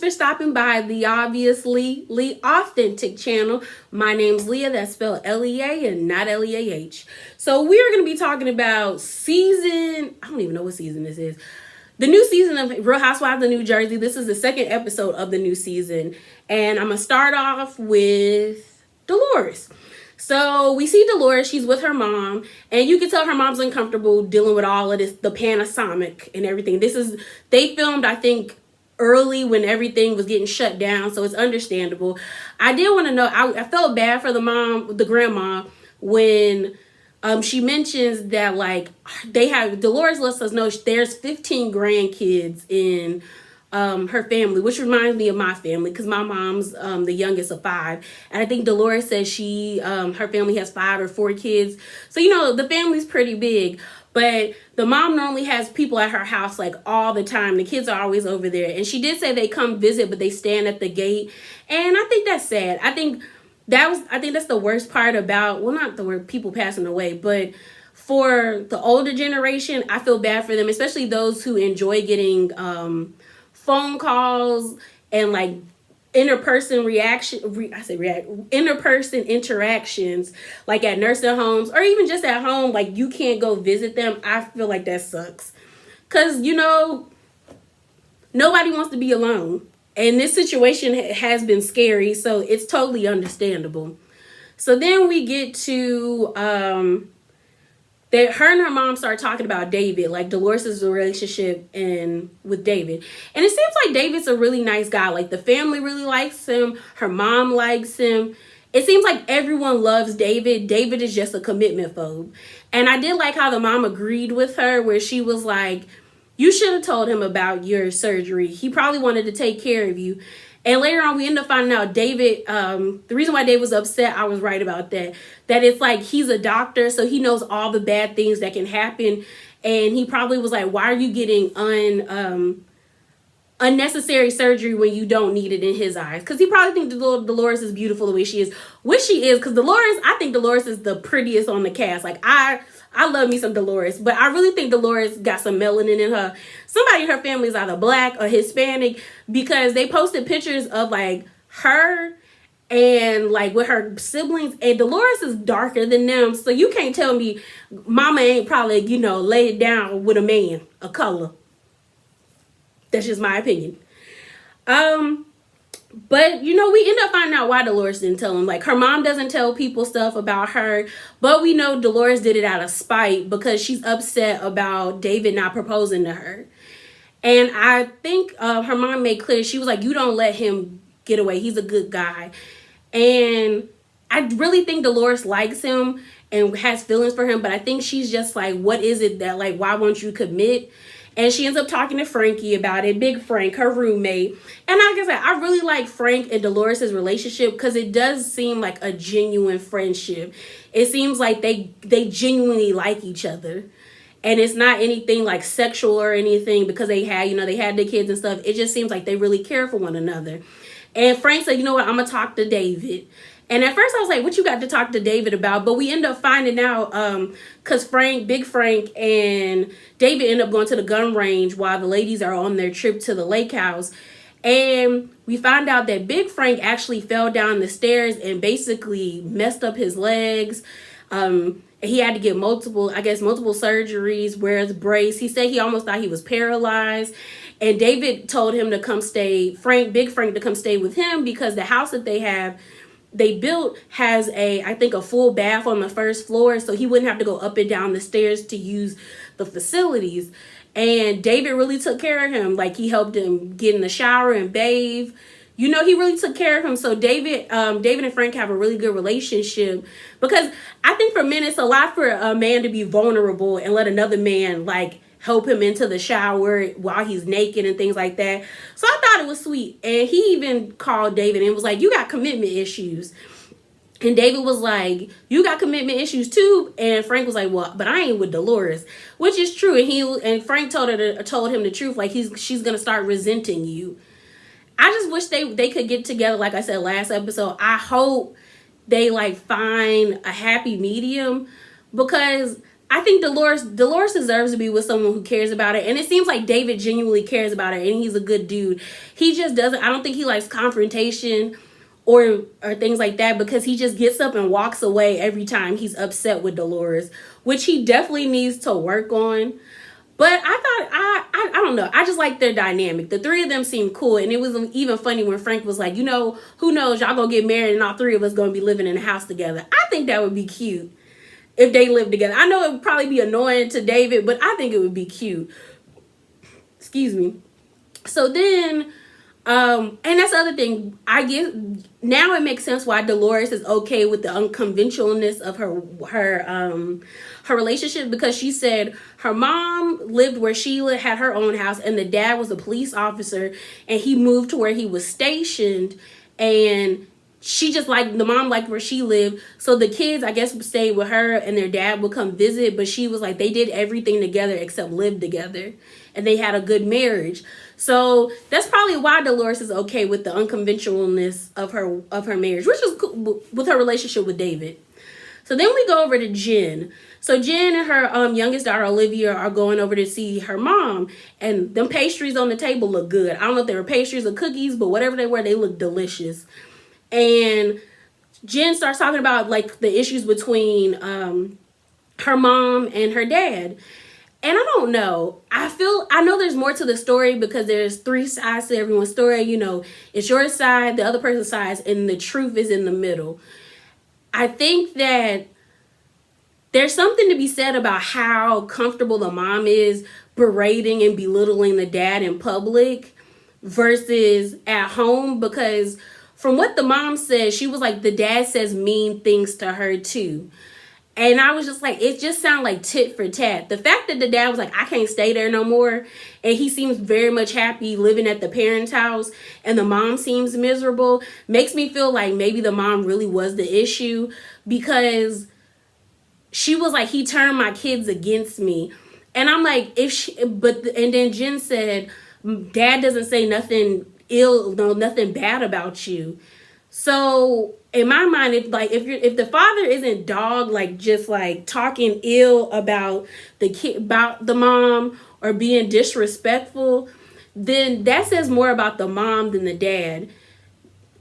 for stopping by the obviously Lee Authentic channel. My name's Leah, that's spelled L-E-A and not L-E-A-H. So we're going to be talking about I don't even know what season this is. The new season of Real Housewives of New Jersey. This is the second episode of the new season. And I'm going to start off with Dolores. So we see Dolores, she's with her mom, and you can tell her mom's uncomfortable dealing with all of this, the Panasonic and everything. They filmed, I think, early when everything was getting shut down, so it's understandable. I did want to know, I felt bad for the grandma, when she mentions that, like, Dolores lets us know there's 15 grandkids in her family, which reminds me of my family, because my mom's the youngest of 5, and I think Dolores says her family has 5 or 4 kids, so the family's pretty big. But the mom normally has people at her house like all the time. The kids are always over there, and she did say they come visit, but they stand at the gate, and I think that's sad. I think that's the worst part about, well, not the word people passing away, but for the older generation, I feel bad for them, especially those who enjoy getting phone calls and like interperson interactions, like at nursing homes or even just at home. Like, you can't go visit them. I feel like that sucks, because nobody wants to be alone, and this situation has been scary, so it's totally understandable. So then we get to that her and her mom start talking about David, like Dolores' relationship with David. And it seems like David's a really nice guy. Like, the family really likes him. Her mom likes him. It seems like everyone loves David. David is just a commitment phobe. And I did like how the mom agreed with her, where she was like, you should have told him about your surgery. He probably wanted to take care of you. And later on, we end up finding out David, the reason why David was upset, I was right about that. That it's like, he's a doctor, so he knows all the bad things that can happen. And he probably was like, why are you getting unnecessary surgery when you don't need it, in his eyes? Because he probably thinks Dolores is beautiful the way she is. Which she is, because I think Dolores is the prettiest on the cast. Like, I love me some Dolores, but I really think Dolores got some melanin in her. Somebody in her family is either black or Hispanic, because they posted pictures of like her and like with her siblings, and Dolores is darker than them. So you can't tell me mama ain't probably, laid down with a man of color. That's just my opinion. But, we end up finding out why Dolores didn't tell him. Like, her mom doesn't tell people stuff about her, but we know Dolores did it out of spite because she's upset about David not proposing to her. And I think her mom made clear, she was like, you don't let him get away. He's a good guy. And I really think Dolores likes him and has feelings for him, but I think she's just like, what is it that, like, why won't you commit? And she ends up talking to Frankie about it, Big Frank, her roommate. And like I said, I really like Frank and Dolores' relationship, because it does seem like a genuine friendship. It seems like they genuinely like each other. And it's not anything like sexual or anything, because they had their kids and stuff. It just seems like they really care for one another. And Frank said, you know what, I'm going to talk to David. And at first I was like, what you got to talk to David about? But we end up finding out because Big Frank and David end up going to the gun range while the ladies are on their trip to the lake house. And we find out that Big Frank actually fell down the stairs and basically messed up his legs. He had to get multiple surgeries, wear his brace. He said he almost thought he was paralyzed. And David told him to come stay, Big Frank, to come stay with him, because the house that they built has I think a full bath on the first floor, so he wouldn't have to go up and down the stairs to use the facilities. And David really took care of him. Like, he helped him get in the shower and bathe. He really took care of him. So David and Frank have a really good relationship, because I think for men, it's a lot for a man to be vulnerable and let another man like help him into the shower while he's naked and things like that. So I thought it was sweet. And he even called David and was like, you got commitment issues. And David was like, you got commitment issues too? And Frank was like, well, but I ain't with Dolores, which is true. And Frank told him the truth, like, she's going to start resenting you. I just wish they could get together, like I said last episode. I hope they like find a happy medium, because I think Dolores deserves to be with someone who cares about her. And it seems like David genuinely cares about her and he's a good dude. He just doesn't, I don't think he likes confrontation or things like that, because he just gets up and walks away every time he's upset with Dolores, which he definitely needs to work on. But I thought I don't know. I just like their dynamic. The three of them seemed cool, and it was even funny when Frank was like, who knows, y'all gonna get married and all three of us gonna be living in a house together. I think that would be cute if they lived together. I know it would probably be annoying to David, but I think it would be cute. Excuse me. So then, and that's the other thing. I guess now it makes sense why Dolores is okay with the unconventionalness of her relationship, because she said her mom lived where she had her own house, and the dad was a police officer, and he moved to where he was stationed, and she just the mom liked where she lived, so the kids, I guess, would stay with her and their dad would come visit. But she was like, they did everything together except live together, and they had a good marriage. So that's probably why Dolores is okay with the unconventionalness of her marriage, which is cool with her relationship with David. So then we go over to Jen. So Jen and her youngest daughter Olivia are going over to see her mom, and them pastries on the table look good. I don't know if they were pastries or cookies, but whatever they were, they look delicious. And Jen starts talking about the issues between her mom and her dad. And I don't know. I know there's more to the story, because there's three sides to everyone's story. It's your side, the other person's side, and the truth is in the middle. I think that there's something to be said about how comfortable the mom is berating and belittling the dad in public versus at home, because from what the mom said, she was like, the dad says mean things to her too. And I was just like, it just sounded like tit for tat. The fact that the dad was like, I can't stay there no more, and he seems very much happy living at the parents' house, and the mom seems miserable, makes me feel like maybe the mom really was the issue, because she was like, he turned my kids against me. And I'm like, and then Jen said, dad doesn't say nothing nothing bad about you. So in my mind, if the father isn't just talking ill about the kid, about the mom, or being disrespectful, then that says more about the mom than the dad.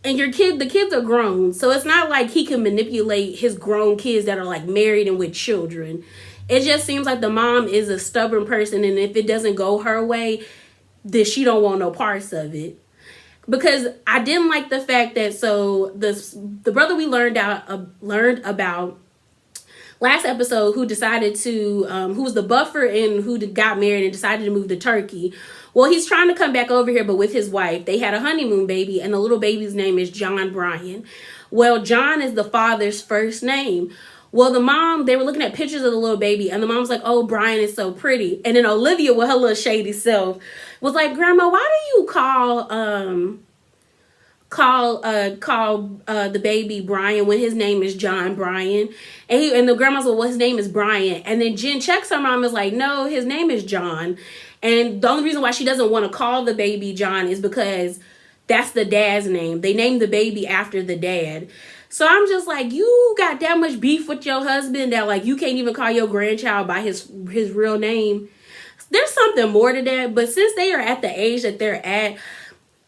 And the kids are grown, so it's not like he can manipulate his grown kids that are married and with children. It just seems like the mom is a stubborn person, and if it doesn't go her way, then she don't want no parts of it. Because I didn't like the fact that the brother we learned about last episode, who decided to who was the buffer and who got married and decided to move to Turkey. Well, he's trying to come back over here, but with his wife. They had a honeymoon baby, and the little baby's name is John Bryan. Well, John is the father's first name. Well, the mom, they were looking at pictures of the little baby, and the mom's like, oh, Brian is so pretty. And then Olivia, with her little shady self, was like, Grandma, why do you call the baby Brian when his name is John Bryan? And the grandma's like, well, his name is Brian. And then Jen checks her mom, is like, no, his name is John. And the only reason why she doesn't want to call the baby John is because that's the dad's name. They named the baby after the dad. So I'm just like, you got that much beef with your husband that you can't even call your grandchild by his real name? There's something more to that. But since they are at the age that they're at,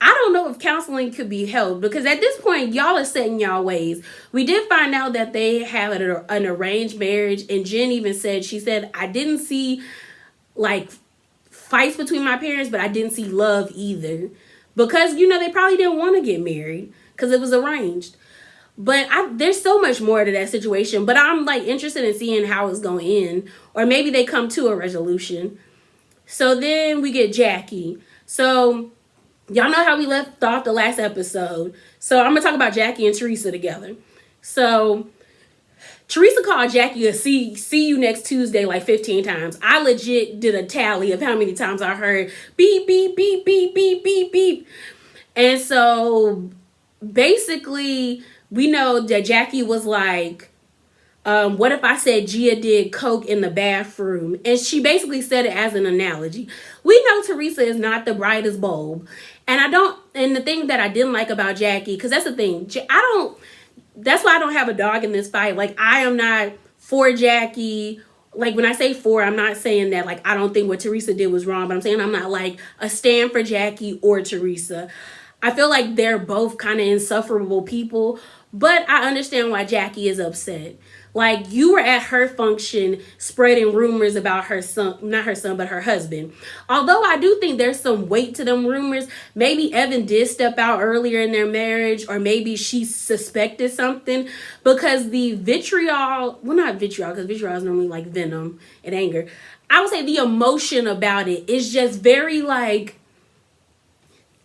I don't know if counseling could be held, because at this point, y'all are set in y'all ways. We did find out that they have an arranged marriage, and Jen even said, I didn't see fights between my parents, but I didn't see love either, because they probably didn't want to get married because it was arranged. But there's so much more to that situation, but I'm interested in seeing how it's going to end, or maybe they come to a resolution. So then we get Jackie. So y'all know how we left off the last episode. So I'm going to talk about Jackie and Teresa together. So Teresa called Jackie a see you next Tuesday 15 times. I legit did a tally of how many times I heard beep, beep, beep, beep, beep, beep, beep. And so basically, we know that Jackie was like, what if I said Gia did coke in the bathroom? And she basically said it as an analogy. We know Teresa is not the brightest bulb. And the thing that I didn't like about Jackie, because that's the thing, that's why I don't have a dog in this fight. I am not for Jackie. like when I say for, I'm not saying that like I don't think what Teresa did was wrong, but I'm saying I'm not like a stand for Jackie or Teresa. I feel like they're both kind of insufferable people, but I understand why Jackie is upset. Like, you were at her function spreading rumors about her son, not her son, but her husband. Although I do think there's some weight to them rumors. Maybe Evan did step out earlier in their marriage, or maybe she suspected something, because the vitriol, well, not vitriol, because vitriol is normally like venom and anger. I would say the emotion about it is just very like,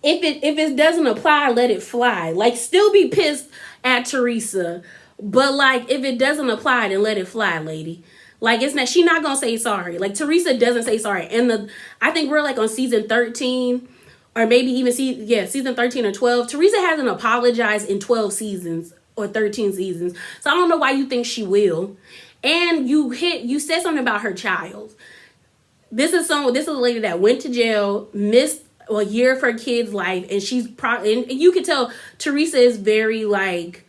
if it doesn't apply, let it fly. Like, still be pissed at Teresa, but like if it doesn't apply, then let it fly, lady. Like, it's not, she not gonna say sorry. Like, Teresa doesn't say sorry. And I think we're like on season 13, or maybe even season 13 or 12. Teresa hasn't apologized in 12 seasons or 13 seasons. So I don't know why you think she will. And you said something about her child. This is a lady that went to jail, missed a year of her kid's life, and she's probably, and you can tell Teresa is very like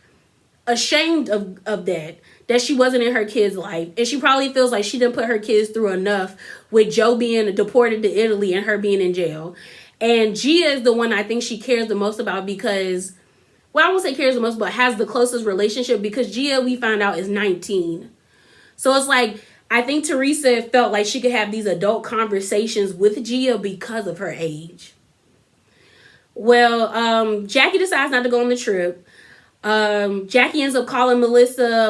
ashamed of that she wasn't in her kid's life, and she probably feels like she didn't put her kids through enough with Joe being deported to Italy and her being in jail. And Gia is the one I think she cares the most about, because, well, I won't say cares the most, but has the closest relationship, because Gia, we find out, is 19. So it's like, I think Teresa felt like she could have these adult conversations with Gia because of her age. Well, Jackie decides not to go on the trip. Jackie ends up calling Melissa,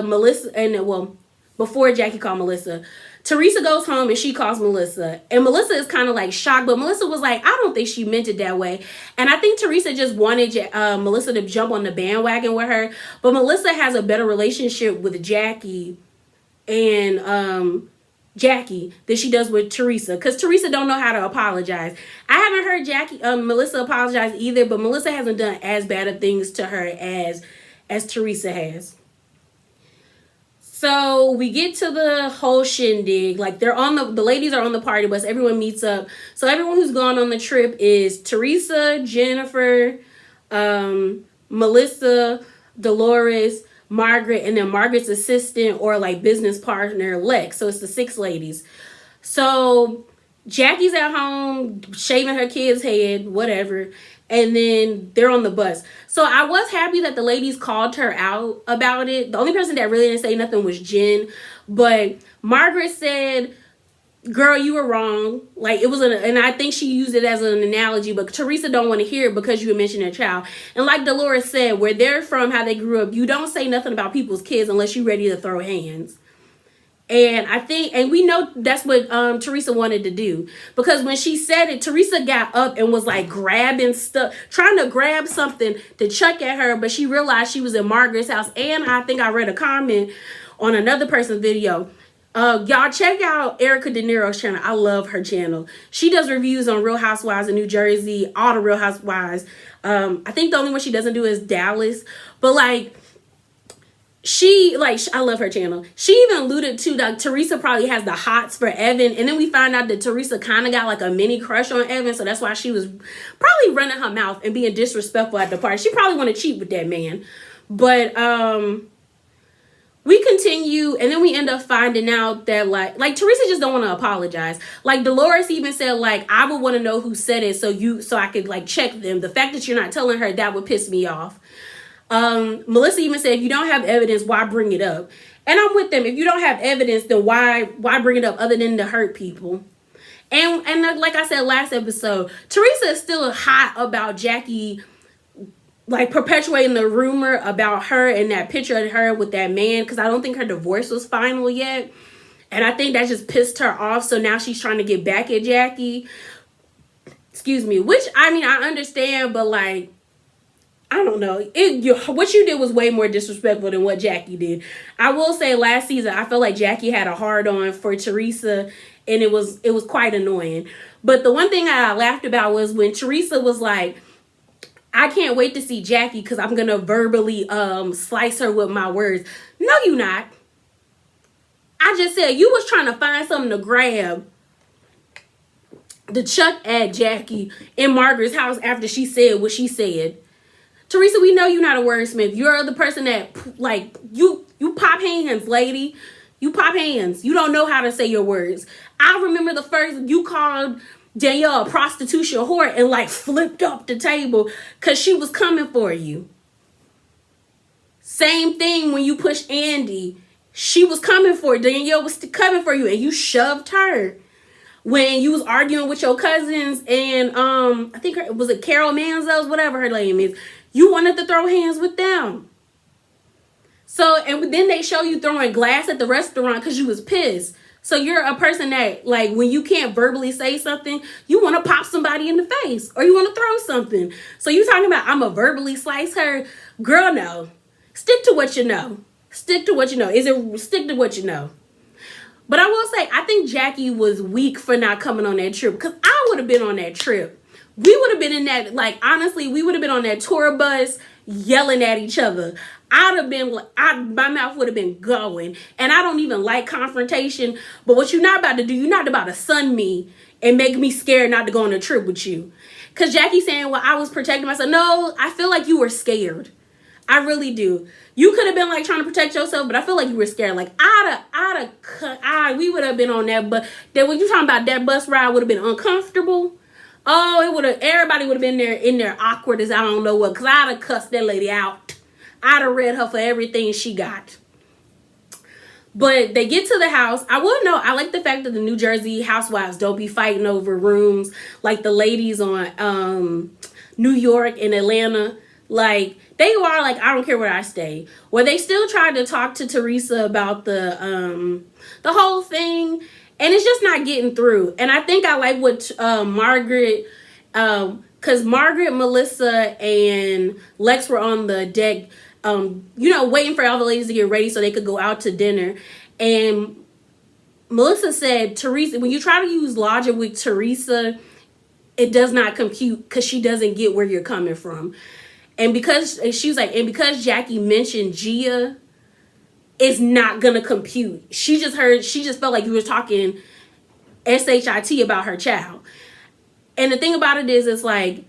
and well, before Jackie called Melissa, Teresa goes home and she calls Melissa. And Melissa is kind of like shocked, but Melissa was like, I don't think she meant it that way. And I think Teresa just wanted Melissa to jump on the bandwagon with her. But Melissa has a better relationship with Jackie and Jackie than she does with Teresa, because Teresa don't know how to apologize. I haven't heard Melissa apologize either, but Melissa hasn't done as bad of things to her as Teresa has. So we get to the whole shindig. Like, they're on the ladies are on the party bus. Everyone meets up. So everyone who's gone on the trip is Teresa, Jennifer, Melissa, Dolores, Margaret, and then Margaret's assistant or like business partner, Lex. So it's the 6 ladies. So Jackie's at home shaving her kid's head, whatever, and then they're on the bus. So I was happy that the ladies called her out about it. The only person that really didn't say nothing was Jen, but Margaret said, girl, you were wrong. Like, it was and I think she used it as an analogy, but Teresa don't want to hear it because you had mentioned a child. And like Dolores said, where they're from, how they grew up, you don't say nothing about people's kids unless you're ready to throw hands. And I think, and we know that's what Teresa wanted to do, because when she said it, Teresa got up and was like grabbing stuff, trying to grab something to chuck at her, but she realized she was in Margaret's house. And I think I read a comment on another person's video. Y'all check out Erica De Niro's channel. I love her channel. She does reviews on Real Housewives in New Jersey, all the Real Housewives. I think the only one she doesn't do is Dallas, but like, I love her channel. She even alluded to that Teresa probably has the hots for Evan, and then we find out that Teresa kind of got like a mini crush on Evan, so that's why she was probably running her mouth and being disrespectful at the party. She probably want to cheat with that man, but we continue, and then we end up finding out that like Teresa just don't want to apologize. Like, Dolores even said, like, I would want to know who said it so I could like check them. The fact that you're not telling her, that would piss me off. Melissa even said, if you don't have evidence, why bring it up? And I'm with them. If you don't have evidence, then why bring it up other than to hurt people? And like I said last episode, Teresa is still hot about Jackie, like, perpetuating the rumor about her and that picture of her with that man, because I don't think her divorce was final yet. And I think that just pissed her off. So now she's trying to get back at Jackie. Excuse me. Which, I mean, I understand, but like, I don't know. What you did was way more disrespectful than what Jackie did. I will say last season, I felt like Jackie had a hard-on for Teresa, and it was quite annoying. But the one thing I laughed about was when Teresa was like, I can't wait to see Jackie because I'm going to verbally slice her with my words. No, you not. I just said you was trying to find something to grab the chuck at Jackie in Margaret's house after she said what she said. Teresa, we know you're not a wordsmith. You're the person that, like, you pop hands, lady. You pop hands. You don't know how to say your words. I remember the first you called Danielle a prostitution whore and like flipped up the table because she was coming for you. Same thing when you pushed Andy. She was coming for you. Danielle was coming for you and you shoved her. When you was arguing with your cousins and I think was it Carol Manzos, whatever her name is, you wanted to throw hands with them. So, and then they show you throwing glass at the restaurant because you was pissed. So you're a person that, like, when you can't verbally say something, you want to pop somebody in the face or you want to throw something. So you talking about, I'm going to verbally slice her? Girl, no. Stick to what you know. Stick to what you know. Stick to what you know. But I will say, I think Jackie was weak for not coming on that trip because I would have been on that trip. We would have been in that, like, honestly, we would have been on that tour bus yelling at each other. I'd have been, my mouth would have been going. And I don't even like confrontation. But what you're not about to do, you're not about to sun me and make me scared not to go on a trip with you. Because Jackie's saying, well, I was protecting myself. No, I feel like you were scared. I really do. You could have been like trying to protect yourself, but I feel like you were scared. Like we would have been on that, but then when you talking about that bus ride would have been uncomfortable. Oh, it would have. Everybody would have been there in there awkward as I don't know what. Cause I'd have cussed that lady out. I'd have read her for everything she got. But they get to the house. I will know. I like the fact that the New Jersey housewives don't be fighting over rooms like the ladies on New York and Atlanta. Like, they are like, I don't care where I stay. Where they still tried to talk to Teresa about the whole thing. And it's just not getting through. And I think I like what Margaret, because Margaret, Melissa, and Lex were on the deck, waiting for all the ladies to get ready so they could go out to dinner. And Melissa said, Teresa, when you try to use logic with Teresa, it does not compute because she doesn't get where you're coming from. And because she was like, and because Jackie mentioned Gia, it's not gonna compute. She just felt like you were talking SHIT about her child. And the thing about it is, it's like,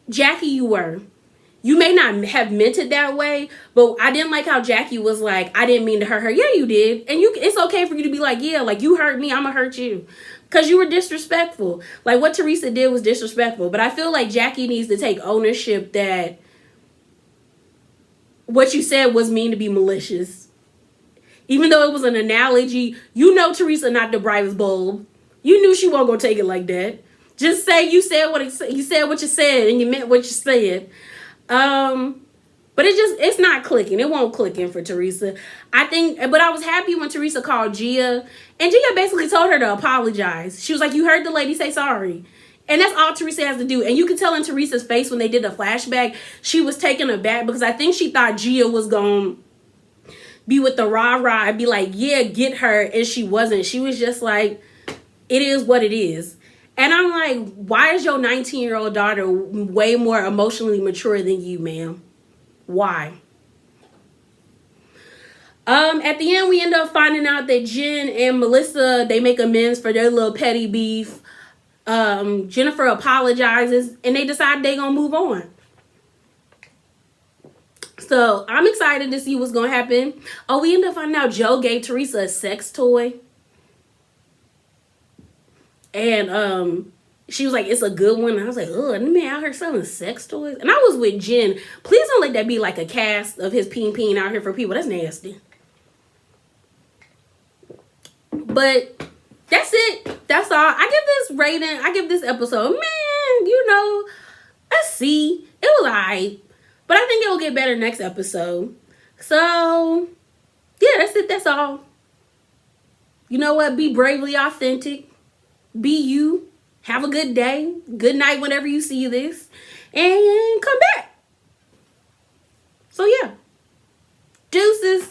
Jackie, you may not have meant it that way, but I didn't like how Jackie was like, I didn't mean to hurt her. Yeah, you did. And it's okay for you to be like, yeah, like you hurt me, I'm gonna hurt you. Because you were disrespectful. Like what Teresa did was disrespectful. But I feel like Jackie needs to take ownership that what you said was mean to be malicious. Even though it was an analogy, Teresa not the brightest bulb. You knew she wasn't gonna take it like that. Just say you said what you said and you meant what you said. But it's not clicking. It won't click in for Teresa. But I was happy when Teresa called Gia, and Gia basically told her to apologize. She was like, you heard the lady say sorry. And that's all Teresa has to do. And you could tell in Teresa's face when they did the flashback, she was taken aback because I think she thought Gia was going to be with the rah-rah and be like, yeah, get her. And she wasn't. She was just like, it is what it is. And I'm like, why is your 19-year-old daughter way more emotionally mature than you, ma'am? Why? At the end, we end up finding out that Jen and Melissa, they make amends for their little petty beef. Jennifer apologizes and they decide they're gonna move on. So I'm excited to see what's gonna happen. Oh, we end up finding out Joe gave Teresa a sex toy. And she was like, it's a good one. And I was like, oh, the man out here selling sex toys. And I was with Jen. Please don't let that be like a cast of his peen out here for people. That's nasty. But that's it. That's all. I give this rating. I give this episode, man, a C. It was alright. But I think it will get better next episode. So, yeah, that's it. That's all. You know what? Be bravely authentic. Be you. Have a good day. Good night whenever you see this. And come back. So, yeah. Deuces.